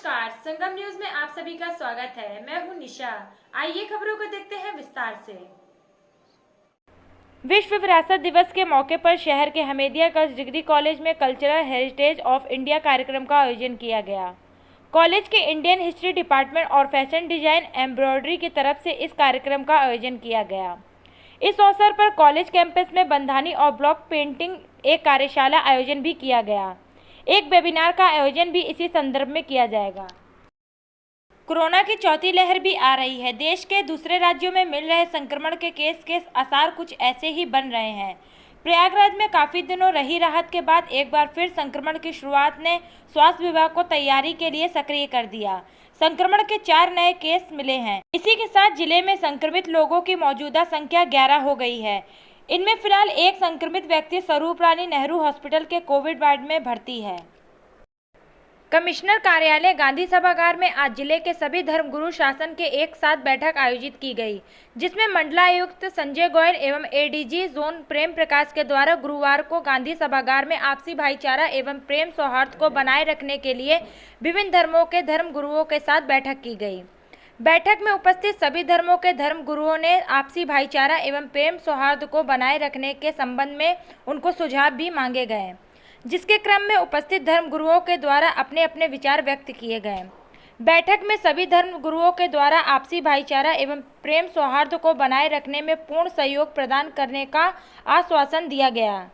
नमस्कार, संगम न्यूज में आप सभी का स्वागत है। मैं हूं निशा। आइए खबरों को देखते हैं विस्तार से। विश्व विरासत दिवस के मौके पर शहर के हमीदियागंज डिग्री कॉलेज में कल्चरल हेरिटेज ऑफ इंडिया कार्यक्रम का आयोजन किया गया। कॉलेज के इंडियन हिस्ट्री डिपार्टमेंट और फैशन डिजाइन एम्ब्रॉयडरी की तरफ से इस कार्यक्रम का आयोजन किया गया। इस अवसर पर कॉलेज कैंपस में बंधानी और ब्लॉक पेंटिंग एक कार्यशाला आयोजन भी किया गया। एक वेबिनार का आयोजन भी इसी संदर्भ में किया जाएगा। कोरोना की चौथी लहर भी आ रही है। देश के दूसरे राज्यों में मिल रहे संक्रमण के केस के आसार कुछ ऐसे ही बन रहे हैं। प्रयागराज में काफ़ी दिनों रही राहत के बाद एक बार फिर संक्रमण की शुरुआत ने स्वास्थ्य विभाग को तैयारी के लिए सक्रिय कर दिया। संक्रमण के 4 नए केस मिले हैं। इसी के साथ जिले में संक्रमित लोगों की मौजूदा संख्या 11 हो गई है। इनमें फिलहाल एक संक्रमित व्यक्ति स्वरूप रानी नेहरू हॉस्पिटल के कोविड वार्ड में भर्ती है। कमिश्नर कार्यालय गांधी सभागार में आज जिले के सभी धर्मगुरु शासन के एक साथ बैठक आयोजित की गई, जिसमें मंडलायुक्त संजय गोयल एवं एडीजी जोन प्रेम प्रकाश के द्वारा गुरुवार को गांधी सभागार में आपसी भाईचारा एवं प्रेम सौहार्द को बनाए रखने के लिए विभिन्न धर्मों के धर्मगुरुओं के साथ बैठक की गई। बैठक में उपस्थित सभी धर्मों के धर्मगुरुओं ने आपसी भाईचारा एवं प्रेम सौहार्द को बनाए रखने के संबंध में उनको सुझाव भी मांगे गए, जिसके क्रम में उपस्थित धर्मगुरुओं के द्वारा अपने अपने विचार व्यक्त किए गए। बैठक में सभी धर्मगुरुओं के द्वारा आपसी भाईचारा एवं प्रेम सौहार्द को बनाए रखने में पूर्ण सहयोग प्रदान करने का आश्वासन दिया गया।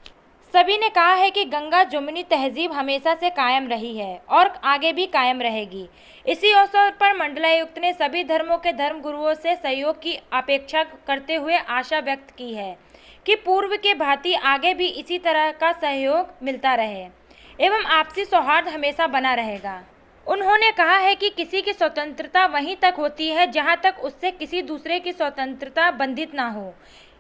सभी ने कहा है कि गंगा जमुनी तहजीब हमेशा से कायम रही है और आगे भी कायम रहेगी। इसी अवसर पर मंडलायुक्त ने सभी धर्मों के धर्मगुरुओं से सहयोग की अपेक्षा करते हुए आशा व्यक्त की है कि पूर्व के भांति आगे भी इसी तरह का सहयोग मिलता रहे एवं आपसी सौहार्द हमेशा बना रहेगा। उन्होंने कहा है कि किसी की स्वतंत्रता वहीं तक होती है जहां तक उससे किसी दूसरे की स्वतंत्रता बंधित ना हो।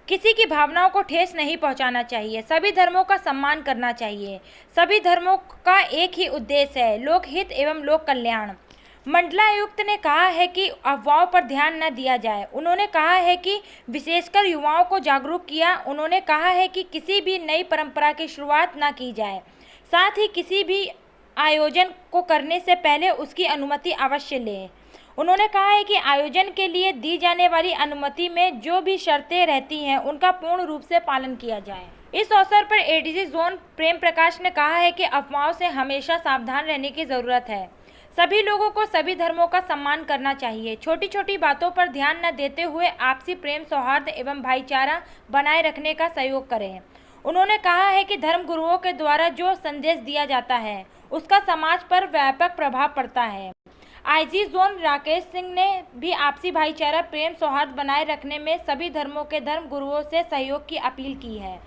किसी की भावनाओं को ठेस नहीं पहुंचाना चाहिए। सभी धर्मों का सम्मान करना चाहिए। सभी धर्मों का एक ही उद्देश्य है, लोकहित एवं लोक कल्याण। मंडलायुक्त ने कहा है कि अफवाहों पर ध्यान न दिया जाए। उन्होंने कहा है कि विशेषकर युवाओं को जागरूक किया। उन्होंने कहा है कि किसी भी नई परंपरा की शुरुआत न की जाए। साथ ही किसी भी आयोजन को करने से पहले उसकी अनुमति अवश्य लें। उन्होंने कहा है कि आयोजन के लिए दी जाने वाली अनुमति में जो भी शर्तें रहती हैं उनका पूर्ण रूप से पालन किया जाए। इस अवसर पर एडीजी जोन प्रेम प्रकाश ने कहा है कि अफवाहों से हमेशा सावधान रहने की ज़रूरत है। सभी लोगों को सभी धर्मों का सम्मान करना चाहिए। छोटी छोटी बातों पर ध्यान न देते हुए आपसी प्रेम सौहार्द एवं भाईचारा बनाए रखने का सहयोग करें। उन्होंने कहा है कि धर्मगुरुओं के द्वारा जो संदेश दिया जाता है उसका समाज पर व्यापक प्रभाव पड़ता है। आईजी जोन राकेश सिंह ने भी आपसी भाईचारा प्रेम सौहार्द बनाए रखने में सभी धर्मों के धर्मगुरुओं से सहयोग की अपील की है।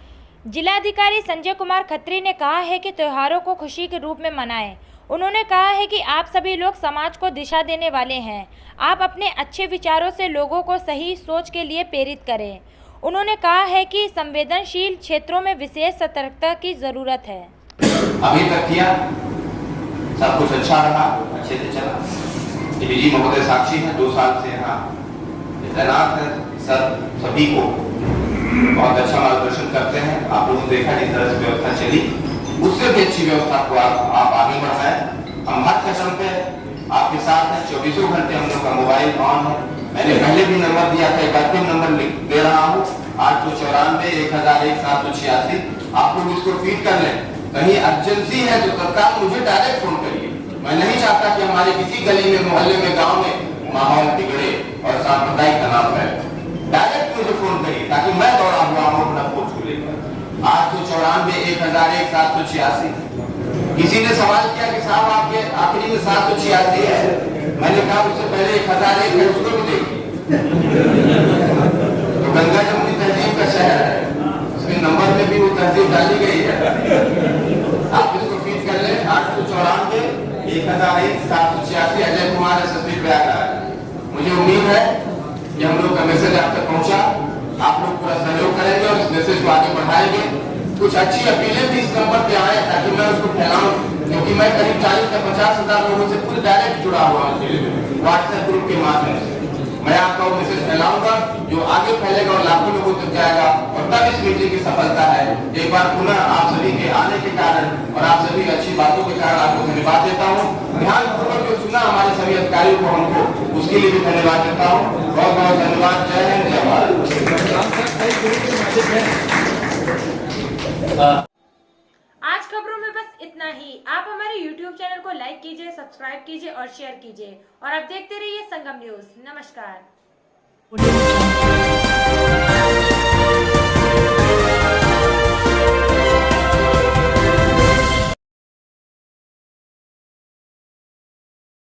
जिलाधिकारी संजय कुमार खत्री ने कहा है कि त्योहारों को खुशी के रूप में मनाएं। उन्होंने कहा है कि आप सभी लोग समाज को दिशा देने वाले हैं। आप अपने अच्छे विचारों से लोगों को सही सोच के लिए प्रेरित करें। उन्होंने कहा है कि संवेदनशील क्षेत्रों में विशेष सतर्कता की जरूरत है। अभी तक किया सब कुछ अच्छा रहा, अच्छे से चला। डीजी महोदय साक्षी हैं, 2 साल से यहाँ तैनात है। सभी को बहुत अच्छा मार्गदर्शन करते हैं। आप लोगों ने देखा जिस तरह से व्यवस्था चली, उससे भी अच्छी व्यवस्था को आप आगे बढ़ाएं। हम हर कदम पे आपके साथ हैं। 24 घंटे हम लोग का मोबाइल ऑन है। मैंने पहले भी नंबर दिया था, एक बार फिर नंबर दे रहा हूँ, 894 1001 786। आप लोग इसको फीड कर लें। कहीं अर्जेंसी है तो तत्काल मुझे डायरेक्ट फोन करिए। मैं नहीं चाहता कि हमारे किसी गली में, मोहल्ले में, गांव में माहौल बिगड़े और सांप्रदायिक तनाव है। डायरेक्ट मुझे फोन करिए ताकि मैं दौड़ा हुआ हूँ अपना पोस्ट को लेकर। 894 1001 786। किसी ने सवाल किया कि साहब आपके आखिरी में 786 है। मैंने कहा उससे पहले 1001 है, उसको भी देखिए। तो गंगा जमुनी तहजीब का शहर है, उसके नंबर में भी वो तहजीब डाली गई है। आप इसको फीड कर लें। 894 1001 786। अजय कुमार एसएसपी प्रयागराज। मुझे उम्मीद है कि हम लोग का मैसेज आप तक पहुंचा। आप लोग पूरा सहयोग करेंगे और इस मैसेज को आगे बढ़ाएंगे। कुछ अच्छी अपीलें भी इस नंबर पे आए ताकि मैं उसको फैलाऊं, क्योंकि मैं करीब 40 से 50 हज़ार लोगों से पूरे डायरेक्ट जुड़ा हुआ हूँ व्हाट्सएप ग्रुप के माध्यम से। मैं आपको मैसेज फैलाऊंगा जो आगे फैलेगा और लाखों लोगों तक जाएगा, और तब इस मीटिंग की सफलता है। एक बार पुनः आप सभी के आने के कारण और आप सभी अच्छी बातों के कारण आपको धन्यवाद देता हूँ। ध्यानपूर्वक जो सुना हमारे सभी अधिकारियों को, हमको उसके लिए भी धन्यवाद देता हूँ। बहुत बहुत धन्यवाद। जय हिंद, जय भारत। आज खबरों में बस इतना ही। आप हमारे YouTube चैनल को लाइक कीजिए, सब्सक्राइब कीजिए और शेयर कीजिए, और आप देखते रहिए संगम न्यूज। नमस्कार।